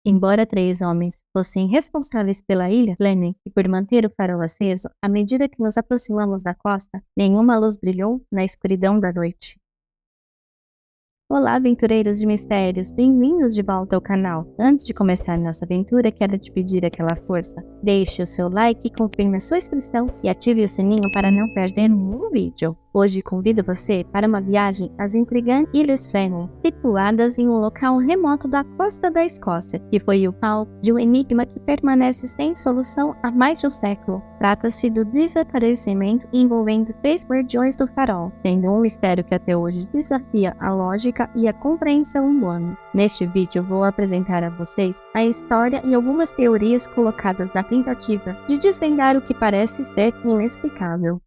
Embora 3 homens fossem responsáveis pela ilha Fleming e por manter o farol aceso, à medida que nos aproximamos da costa, nenhuma luz brilhou na escuridão da noite. Olá, aventureiros de mistérios! Bem-vindos de volta ao canal! Antes de começar nossa aventura, quero te pedir aquela força. Deixe o seu like, confirme a sua inscrição e ative o sininho para não perder nenhum vídeo. Hoje convido você para uma viagem às intrigantes Ilhas Fleming, situadas em um local remoto da costa da Escócia, que foi o palco de um enigma que permanece sem solução há mais de um século. Trata-se do desaparecimento envolvendo 3 guardiões do farol, sendo um mistério que até hoje desafia a lógica e a compreensão humana. Neste vídeo vou apresentar a vocês a história e algumas teorias colocadas na tentativa de desvendar o que parece ser inexplicável.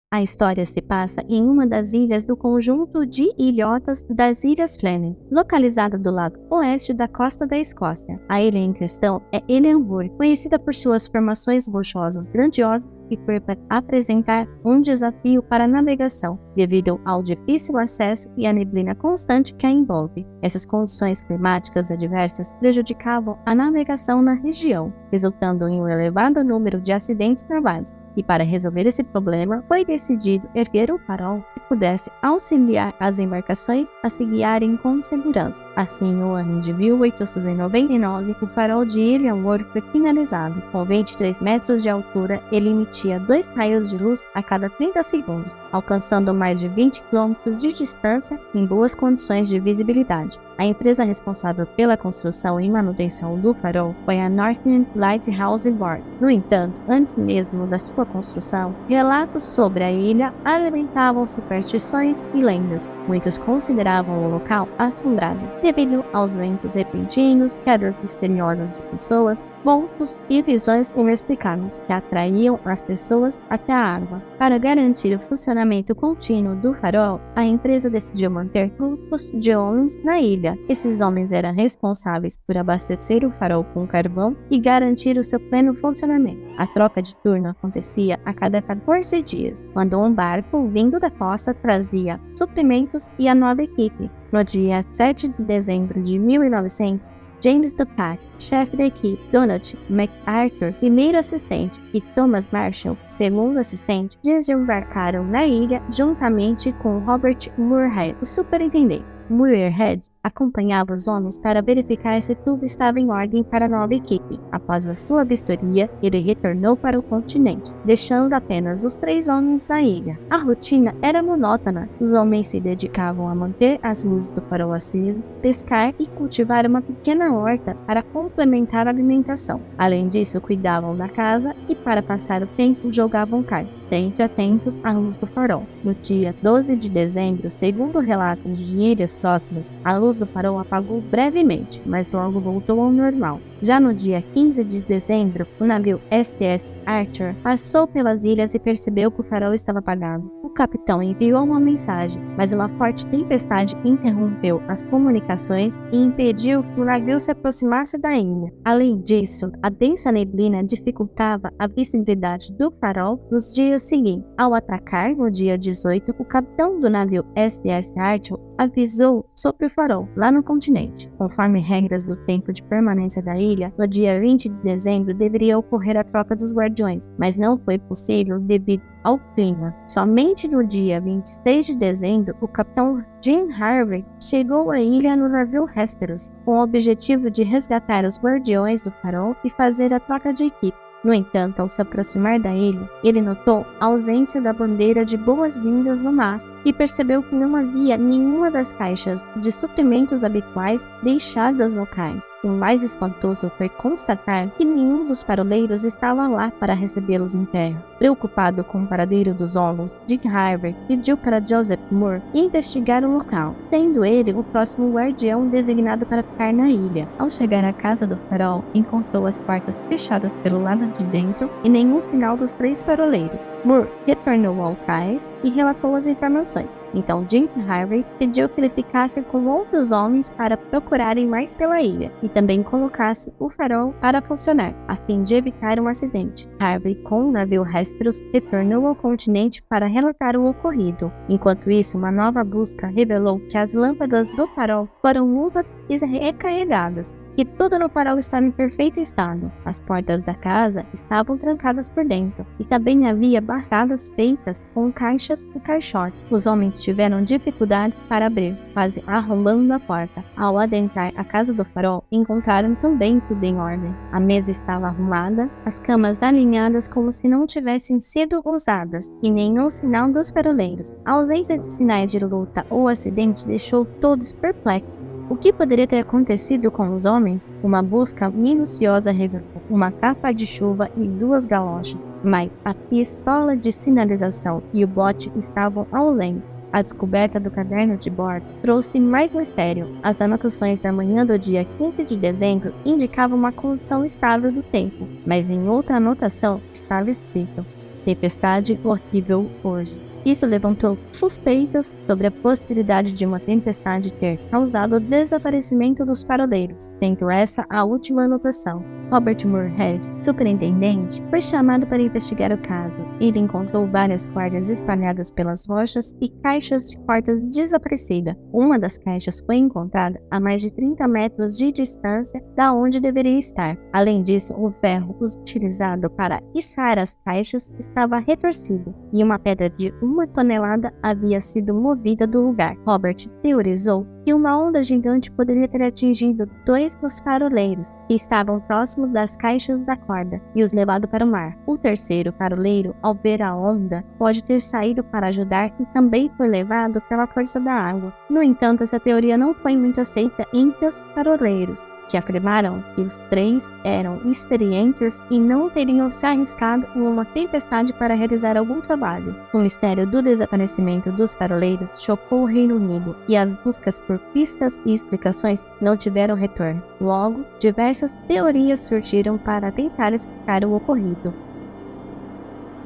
A história se passa em uma das ilhas do conjunto de ilhotas das Ilhas Fleming, localizada do lado oeste da costa da Escócia. A ilha em questão é Ellenburg, conhecida por suas formações rochosas grandiosas e por apresentar um desafio para a navegação, devido ao difícil acesso e à neblina constante que a envolve. Essas condições climáticas adversas prejudicavam a navegação na região, resultando em um elevado número de acidentes navais. E para resolver esse problema, foi decidido erguer um farol que pudesse auxiliar as embarcações a se guiarem com segurança. Assim, no ano de 1899, o farol de Ellenburg foi finalizado. Com 23 metros de altura, ele emitia 2 raios de luz a cada 30 segundos, alcançando mais de 20 km de distância em boas condições de visibilidade. A empresa responsável pela construção e manutenção do farol foi a Northern Lighthouse Board. No entanto, antes mesmo da sua construção, relatos sobre a ilha alimentavam superstições e lendas. Muitos consideravam o local assombrado, devido aos ventos repentinos, quedas misteriosas de pessoas, vultos e visões inexplicáveis que atraíam as pessoas até a água. Para garantir o funcionamento contínuo do farol, a empresa decidiu manter grupos de homens na ilha. Esses homens eram responsáveis por abastecer o farol com carvão e garantir o seu pleno funcionamento. A troca de turno acontecia a cada 14 dias, quando um barco vindo da costa trazia suprimentos e a nova equipe. No dia 7 de dezembro de 1900, James Dupac, chefe da equipe, Donald MacArthur, primeiro assistente, e Thomas Marshall, segundo assistente, desembarcaram na ilha juntamente com Robert Moorhead, o superintendente. Moorhead acompanhava os homens para verificar se tudo estava em ordem para a nova equipe. Após a sua vistoria, ele retornou para o continente, deixando apenas os 3 homens na ilha. A rotina era monótona. Os homens se dedicavam a manter as luzes do farol acesas, pescar e cultivar uma pequena horta para complementar a alimentação. Além disso, cuidavam da casa e, para passar o tempo, jogavam cartas, sempre atentos à luz do farol. No dia 12 de dezembro, segundo relatos de ilhas próximas, a luz do farol apagou brevemente, mas logo voltou ao normal. Já no dia 15 de dezembro, o navio SS Archer passou pelas ilhas e percebeu que o farol estava apagado. O capitão enviou uma mensagem, mas uma forte tempestade interrompeu as comunicações e impediu que o navio se aproximasse da ilha. Além disso, a densa neblina dificultava a visibilidade do farol nos dias seguintes. Ao atracar no dia 18, o capitão do navio SS Archer avisou sobre o farol lá no continente. Conforme regras do tempo de permanência da ilha, no dia 20 de dezembro deveria ocorrer a troca dos guardiões, mas não foi possível devido ao clima. Somente no dia 26 de dezembro, o capitão Jim Harvey chegou à ilha no navio Hesperus, com o objetivo de resgatar os guardiões do farol e fazer a troca de equipe. No entanto, ao se aproximar da ilha, ele notou a ausência da bandeira de boas-vindas no mastro e percebeu que não havia nenhuma das caixas de suprimentos habituais deixadas locais. O mais espantoso foi constatar que nenhum dos faroleiros estava lá para recebê-los em terra. Preocupado com o paradeiro dos homens, Dick Harvey pediu para Joseph Moore investigar o local, sendo ele o próximo guardião designado para ficar na ilha. Ao chegar à casa do farol, encontrou as portas fechadas pelo lado de dentro e nenhum sinal dos 3 faroleiros. Moore retornou ao cais e relatou as informações. Então Jim Harvey pediu que ele ficasse com outros homens para procurarem mais pela ilha e também colocasse o farol para funcionar, a fim de evitar um acidente. Harvey, com o navio Vésperos retornou ao continente para relatar o ocorrido. Enquanto isso, uma nova busca revelou que as lâmpadas do farol foram limpas e recarregadas, que tudo no farol estava em perfeito estado. As portas da casa estavam trancadas por dentro e também havia barradas feitas com caixas e caixotes. Os homens tiveram dificuldades para abrir, quase arrombando a porta. Ao adentrar a casa do farol, encontraram também tudo em ordem. A mesa estava arrumada, as camas alinhadas como se não tivessem sido usadas, e nenhum sinal dos faroleiros. A ausência de sinais de luta ou acidente deixou todos perplexos. O que poderia ter acontecido com os homens? Uma busca minuciosa revelou uma capa de chuva e 2 galochas, mas a pistola de sinalização e o bote estavam ausentes. A descoberta do caderno de bordo trouxe mais mistério. As anotações da manhã do dia 15 de dezembro indicavam uma condição estável do tempo, mas em outra anotação estava escrito: tempestade horrível hoje. Isso levantou suspeitas sobre a possibilidade de uma tempestade ter causado o desaparecimento dos faroleiros, sendo essa a última anotação. Robert Moorhead, superintendente, foi chamado para investigar o caso. Ele encontrou várias cordas espalhadas pelas rochas e caixas de portas desaparecidas. Uma das caixas foi encontrada a mais de 30 metros de distância da onde deveria estar. Além disso, o ferro utilizado para içar as caixas estava retorcido e uma pedra de 1 tonelada havia sido movida do lugar. Robert teorizou que uma onda gigante poderia ter atingido 2 dos faroleiros que estavam próximos das caixas da corda e os levado para o mar. O terceiro faroleiro, ao ver a onda, pode ter saído para ajudar e também foi levado pela força da água. No entanto, essa teoria não foi muito aceita entre os faroleiros, que afirmaram que os 3 eram experientes e não teriam se arriscado em uma tempestade para realizar algum trabalho. O mistério do desaparecimento dos faroleiros chocou o Reino Unido e as buscas por pistas e explicações não tiveram retorno. Logo, diversas teorias surgiram para tentar explicar o ocorrido.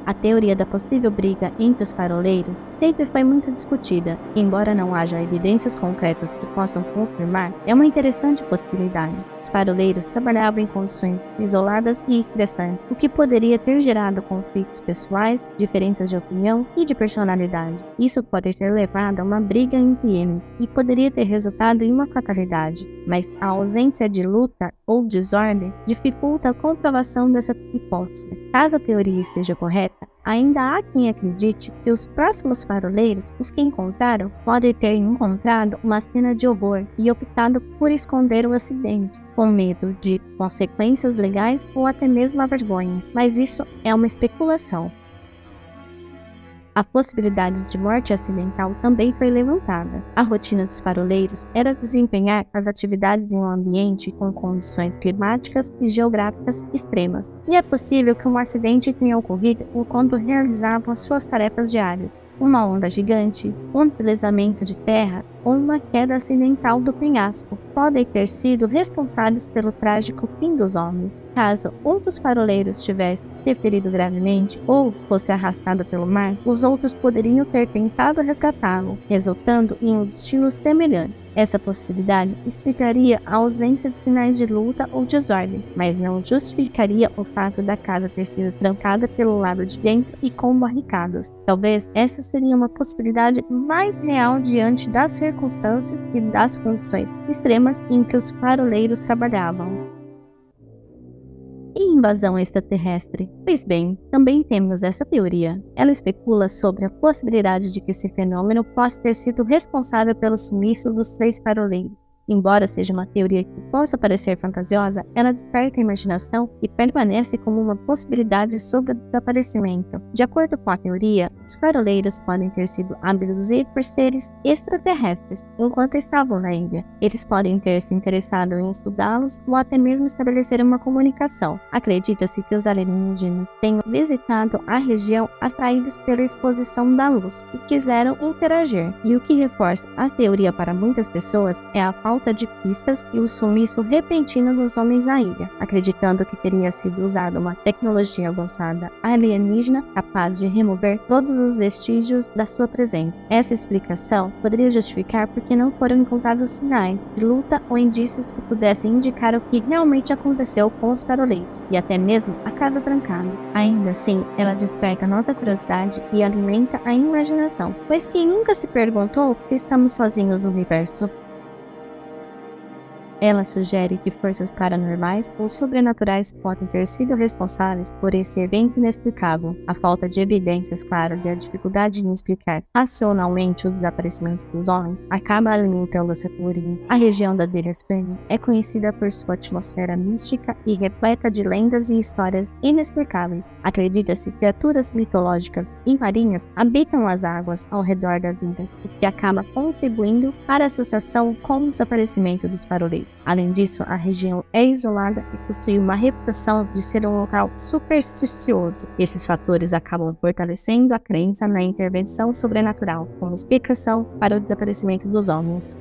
A teoria da possível briga entre os faroleiros sempre foi muito discutida. Embora não haja evidências concretas que possam confirmar, é uma interessante possibilidade. Os faroleiros trabalhavam em condições isoladas e estressantes, o que poderia ter gerado conflitos pessoais, diferenças de opinião e de personalidade. Isso pode ter levado a uma briga entre eles e poderia ter resultado em uma fatalidade, mas a ausência de luta ou desordem dificulta a comprovação dessa hipótese. Caso a teoria esteja correta, ainda há quem acredite que os próximos faroleiros, os que encontraram, podem ter encontrado uma cena de horror e optado por esconder o acidente, com medo de consequências legais ou até mesmo a vergonha, mas isso é uma especulação. A possibilidade de morte acidental também foi levantada. A rotina dos faroleiros era desempenhar as atividades em um ambiente com condições climáticas e geográficas extremas, e é possível que um acidente tenha ocorrido enquanto realizavam suas tarefas diárias. Uma onda gigante, um deslizamento de terra ou uma queda acidental do penhasco podem ter sido responsáveis pelo trágico fim dos homens. Caso um dos faroleiros tivesse se ferido gravemente ou fosse arrastado pelo mar, os outros poderiam ter tentado resgatá-lo, resultando em um destino semelhante. Essa possibilidade explicaria a ausência de sinais de luta ou desordem, mas não justificaria o fato da casa ter sido trancada pelo lado de dentro e com barricadas. Talvez essa seria uma possibilidade mais real diante das circunstâncias e das condições extremas em que os faroleiros trabalhavam. E invasão extraterrestre? Pois bem, também temos essa teoria. Ela especula sobre a possibilidade de que esse fenômeno possa ter sido responsável pelo sumiço dos 3 faroleiros. Embora seja uma teoria que possa parecer fantasiosa, ela desperta a imaginação e permanece como uma possibilidade sobre o desaparecimento. De acordo com a teoria, os faroleiros podem ter sido abduzidos por seres extraterrestres enquanto estavam na ilha. Eles podem ter se interessado em estudá-los ou até mesmo estabelecer uma comunicação. Acredita-se que os alienígenas tenham visitado a região atraídos pela exposição da luz e quiseram interagir. E o que reforça a teoria para muitas pessoas é a falta falta de pistas e o sumiço repentino dos homens na ilha, acreditando que teria sido usada uma tecnologia avançada alienígena capaz de remover todos os vestígios da sua presença. Essa explicação poderia justificar porque não foram encontrados sinais de luta ou indícios que pudessem indicar o que realmente aconteceu com os faroleiros, e até mesmo a casa trancada. Ainda assim, ela desperta nossa curiosidade e alimenta a imaginação, pois quem nunca se perguntou se estamos sozinhos no universo? Ela sugere que forças paranormais ou sobrenaturais podem ter sido responsáveis por esse evento inexplicável. A falta de evidências claras e a dificuldade em explicar racionalmente o desaparecimento dos homens acaba alimentando essa teoria. A região das Ilhas Fênix é conhecida por sua atmosfera mística e repleta de lendas e histórias inexplicáveis. Acredita-se que criaturas mitológicas e marinhas habitam as águas ao redor das ilhas, o que acaba contribuindo para a associação com o desaparecimento dos faroleiros. Além disso, a região é isolada e possui uma reputação de ser um local supersticioso. Esses fatores acabam fortalecendo a crença na intervenção sobrenatural como explicação para o desaparecimento dos homens.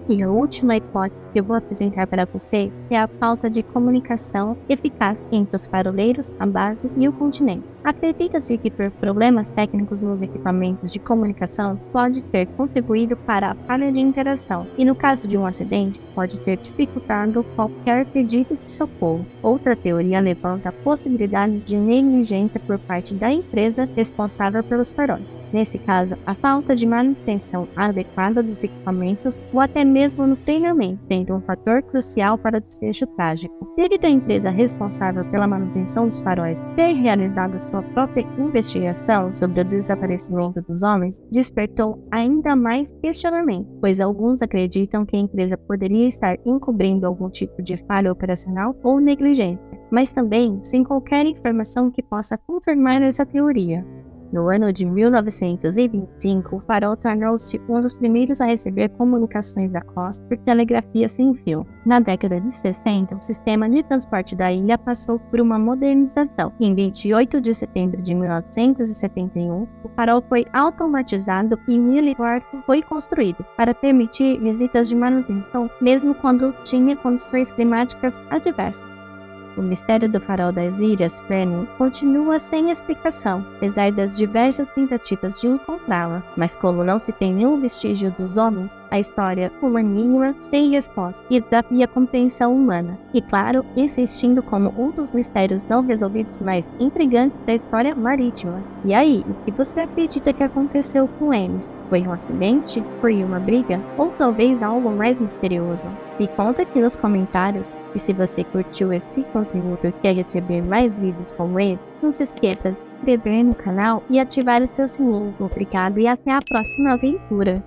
E a última hipótese que eu vou apresentar para vocês é a falta de comunicação eficaz entre os faroleiros, a base e o continente. Acredita-se que por problemas técnicos nos equipamentos de comunicação pode ter contribuído para a falha de interação e no caso de um acidente pode ter dificultado qualquer pedido de socorro. Outra teoria levanta a possibilidade de negligência por parte da empresa responsável pelos faróis. Nesse caso, a falta de manutenção adequada dos equipamentos ou até mesmo no treinamento, sendo um fator crucial para o desfecho trágico. Devido à empresa responsável pela manutenção dos faróis ter realizado sua própria investigação sobre o desaparecimento dos homens, despertou ainda mais questionamento, pois alguns acreditam que a empresa poderia estar encobrindo algum tipo de falha operacional ou negligência, mas também sem qualquer informação que possa confirmar essa teoria. No ano de 1925, o farol tornou-se um dos primeiros a receber comunicações da costa por telegrafia sem fio. Na década de 60, o sistema de transporte da ilha passou por uma modernização. Em 28 de setembro de 1971, o farol foi automatizado e um heliporto foi construído para permitir visitas de manutenção mesmo quando tinha condições climáticas adversas. O mistério do farol das Ilhas Fênix continua sem explicação, apesar das diversas tentativas de encontrá-la. Mas como não se tem nenhum vestígio dos homens, a história é uma enigma sem resposta e desafia a compreensão humana. E claro, insistindo como um dos mistérios não resolvidos mais intrigantes da história marítima. E aí, o que você acredita que aconteceu com eles? Foi um acidente? Foi uma briga? Ou talvez algo mais misterioso? Me conta aqui nos comentários. E se você curtiu esse conteúdo e quer receber mais vídeos como esse, não se esqueça de se inscrever no canal e ativar o seu sininho. Obrigado e até a próxima aventura!